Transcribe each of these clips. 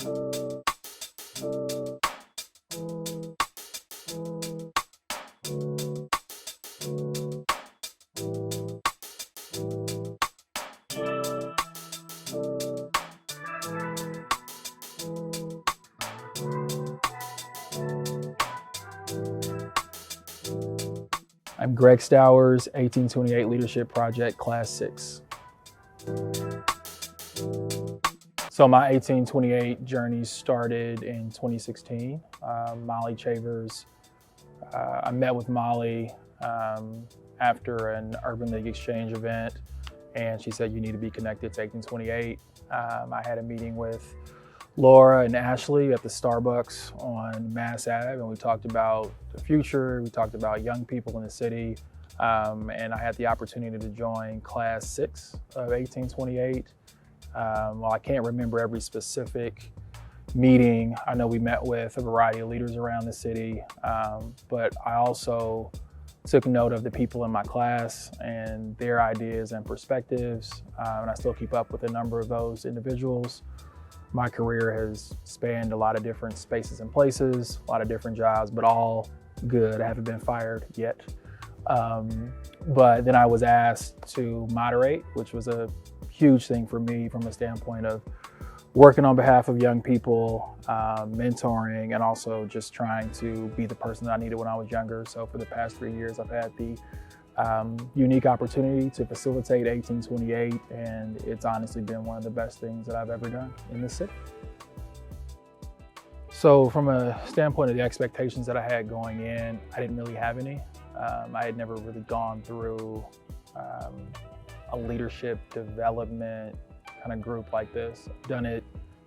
I'm Greg Stowers, 1828 Leadership Project, Class 6. So my 1828 journey started in 2016. Molly Chavers, I met with Molly after an Urban League Exchange event, and she said, you need to be connected to 1828. I had a meeting with Laura and Ashley at the Starbucks on Mass Ave, and we talked about the future, we talked about young people in the city, and I had the opportunity to join Class 6 of 1828. Well, I can't remember every specific meeting. I know we met with a variety of leaders around the city, but I also took note of the people in my class and their ideas and perspectives, and I still keep up with a number of those individuals. My career has spanned a lot of different spaces and places, a lot of different jobs, but all good. I haven't been fired yet. But then I was asked to moderate, which was a huge thing for me from a standpoint of working on behalf of young people, mentoring, and also just trying to be the person that I needed when I was younger. So for the past 3 years, I've had the unique opportunity to facilitate 1828, and it's honestly been one of the best things that I've ever done in this city. So from a standpoint of the expectations that I had going in, I didn't really have any. I had never really gone through a leadership development kind of group like this. I've done it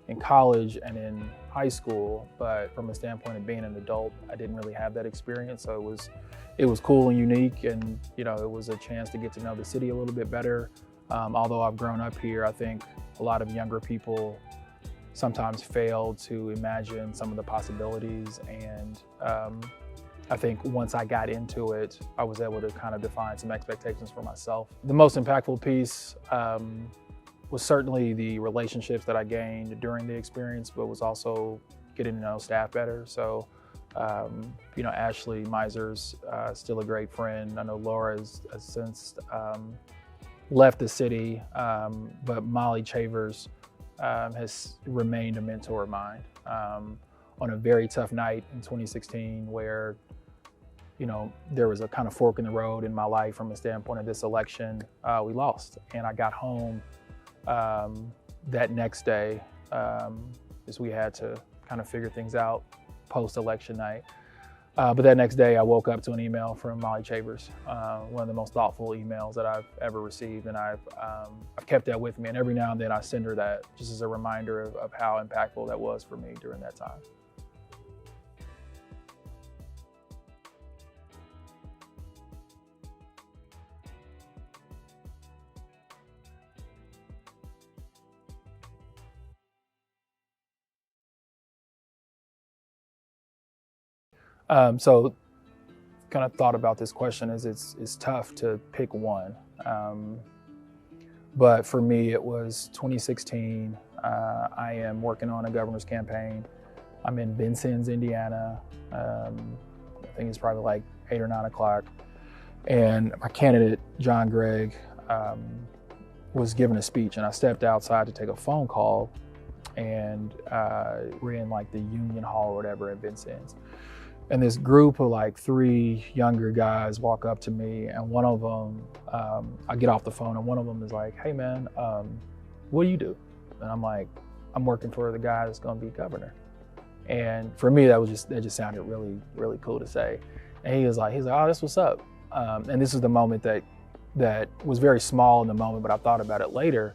in college and in high school, but from a standpoint of being an adult, I didn't really have that experience. So it was cool and unique, and it was a chance to get to know the city a little bit better. Although I've grown up here, I think a lot of younger people sometimes fail to imagine some of the possibilities, and I think once I got into it, I was able to kind of define some expectations for myself. The most impactful piece was certainly the relationships that I gained during the experience, but was also getting to know staff better. So, Ashley Miser's still a great friend. I know Laura has since left the city, but Molly Chavers has remained a mentor of mine. On a very tough night in 2016 where, there was a kind of fork in the road in my life from a standpoint of this election, we lost. And I got home that next day, as we had to kind of figure things out post-election night. But that next day I woke up to an email from Molly Chavers, one of the most thoughtful emails that I've ever received. And I've kept that with me. And every now and then I send her that just as a reminder of how impactful that was for me during that time. So kind of thought about this question as it's tough to pick one. But for me, it was 2016. I am working on a governor's campaign. I'm in Vincennes, Indiana. I think it's probably like 8 or 9 o'clock. And my candidate, John Gregg, was giving a speech, and I stepped outside to take a phone call, and we're in like the Union Hall or whatever at Vincennes. And this group of like 3 younger guys walk up to me, and one of them, I get off the phone, and one of them is like, "Hey man, what do you do?" And I'm like, "I'm working for the guy that's gonna be governor." And for me, that just sounded really, really cool to say. And he was like, "Oh, that's what's up." And this was the moment that was very small in the moment, but I thought about it later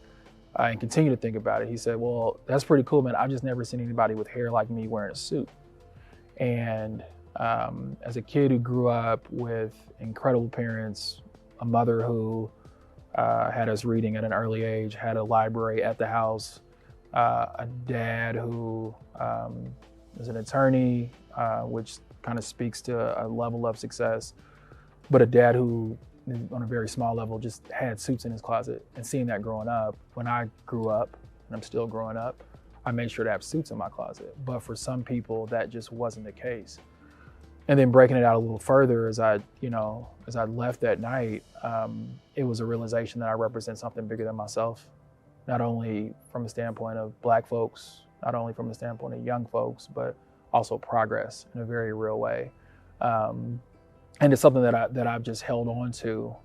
and continued to think about it. He said, "Well, that's pretty cool, man. I've just never seen anybody with hair like me wearing a suit." And as a kid who grew up with incredible parents, a mother who had us reading at an early age, had a library at the house, a dad who is an attorney, which kind of speaks to a level of success, but a dad who, on a very small level, just had suits in his closet. And seeing that growing up, when I grew up, and I'm still growing up, I made sure to have suits in my closet. But for some people, that just wasn't the case. And then breaking it out a little further, as I left that night, it was a realization that I represent something bigger than myself, not only from a standpoint of Black folks, not only from a standpoint of young folks, but also progress in a very real way. And it's something that I've just held on to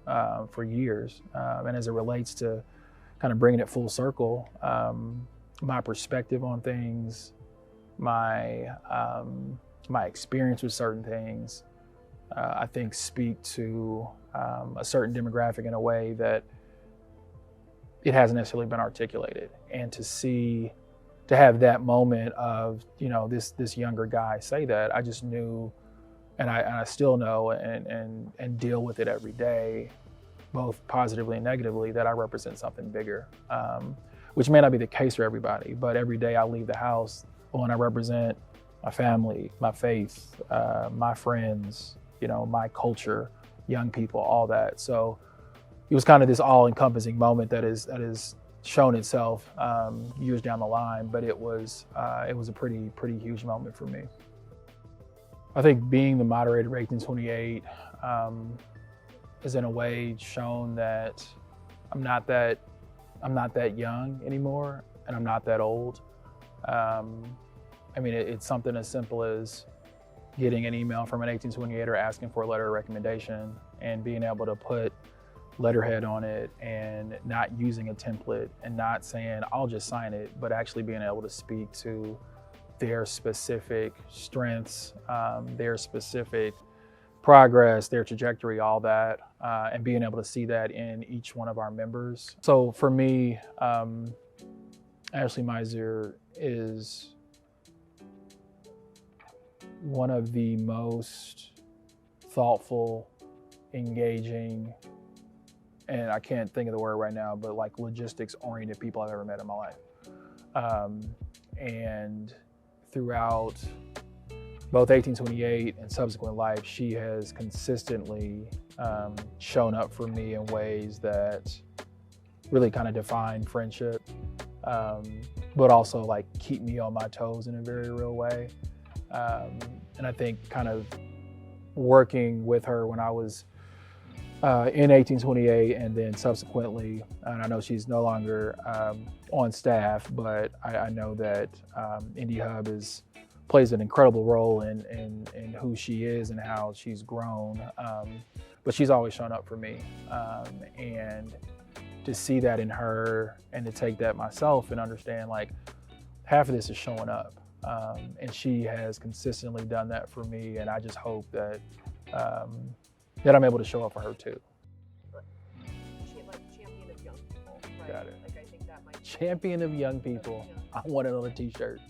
for years. And as it relates to kind of bringing it full circle, my perspective on things, my experience with certain things, I think speak to a certain demographic in a way that it hasn't necessarily been articulated. And to have that moment of, this younger guy say that, I just knew, and I still know and deal with it every day, both positively and negatively, that I represent something bigger, which may not be the case for everybody, but every day I leave the house, I represent my family, my faith, my friends, my culture, young people, all that. So it was kind of this all-encompassing moment that is shown itself years down the line, but it was a pretty huge moment for me. I think being the moderator of 1828 has in a way shown that I'm not that young anymore, and I'm not that old. It's something as simple as getting an email from an 1828er asking for a letter of recommendation and being able to put letterhead on it and not using a template and not saying, I'll just sign it, but actually being able to speak to their specific strengths, their specific progress, their trajectory, all that, and being able to see that in each one of our members. So for me, Ashley Meiser is one of the most thoughtful, engaging, and I can't think of the word right now, but like logistics-oriented people I've ever met in my life. And throughout both 1828 and subsequent life, she has consistently shown up for me in ways that really kind of define friendship, but also like keep me on my toes in a very real way. And I think kind of working with her when I was in 1828 and then subsequently, and I know she's no longer on staff, but I know that Indy Hub plays an incredible role in who she is and how she's grown. But she's always shown up for me. And to see that in her and to take that myself and understand like half of this is showing up. And she has consistently done that for me, and I just hope that I'm able to show up for her too. Champion of young people, right? Got it. Like I think that might Champion of young people. I want it on a t-shirt.